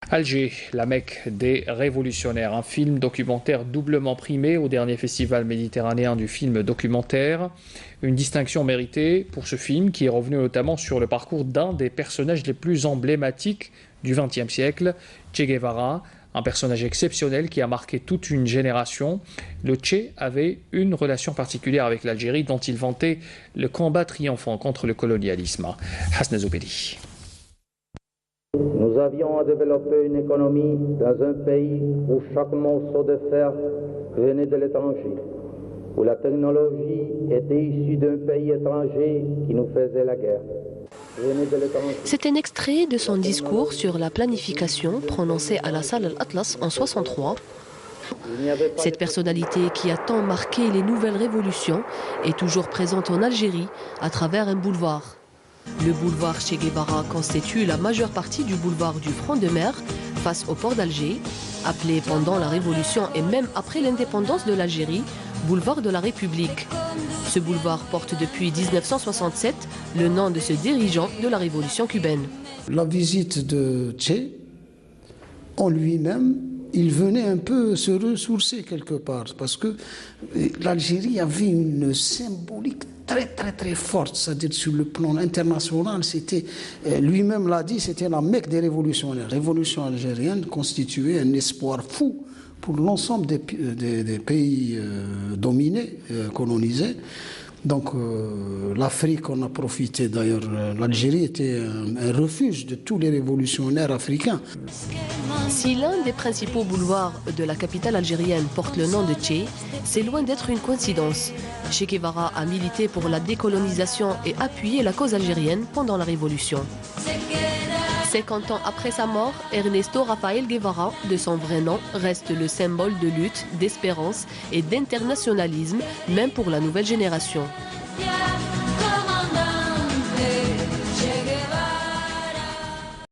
Alger, la Mecque des révolutionnaires, un film documentaire doublement primé au dernier festival méditerranéen du film documentaire. Une distinction méritée pour ce film qui est revenu notamment sur le parcours d'un des personnages les plus emblématiques du XXe siècle, Che Guevara, un personnage exceptionnel qui a marqué toute une génération. Le Che avait une relation particulière avec l'Algérie dont il vantait le combat triomphant contre le colonialisme. Hasna Zoubedi. Nous avions développé une économie dans un pays où chaque morceau de fer venait de l'étranger, où la technologie était issue d'un pays étranger qui nous faisait la guerre. C'est un extrait de son discours sur la planification prononcé à la salle Al-Atlas en 1963. Cette personnalité qui a tant marqué les nouvelles révolutions est toujours présente en Algérie à travers un boulevard. Le boulevard Che Guevara constitue la majeure partie du boulevard du Front de Mer face au port d'Alger, appelé pendant la Révolution et même après l'indépendance de l'Algérie, boulevard de la République. Ce boulevard porte depuis 1967 le nom de ce dirigeant de la Révolution cubaine. La visite de Che, en lui-même, il venait un peu se ressourcer quelque part parce que l'Algérie avait une symbolique très forte, c'est-à-dire sur le plan international, c'était, lui-même l'a dit, c'était la Mecque des révolutionnaires. La révolution algérienne constituait un espoir fou pour l'ensemble des pays dominés, colonisés. Donc l'Afrique en a profité d'ailleurs. L'Algérie était un refuge de tous les révolutionnaires africains. Si l'un des principaux boulevards de la capitale algérienne porte le nom de Che, c'est loin d'être une coïncidence. Che Guevara a milité pour la décolonisation et appuyé la cause algérienne pendant la Révolution. 50 ans après sa mort, Ernesto Rafael Guevara, de son vrai nom, reste le symbole de lutte, d'espérance et d'internationalisme, même pour la nouvelle génération.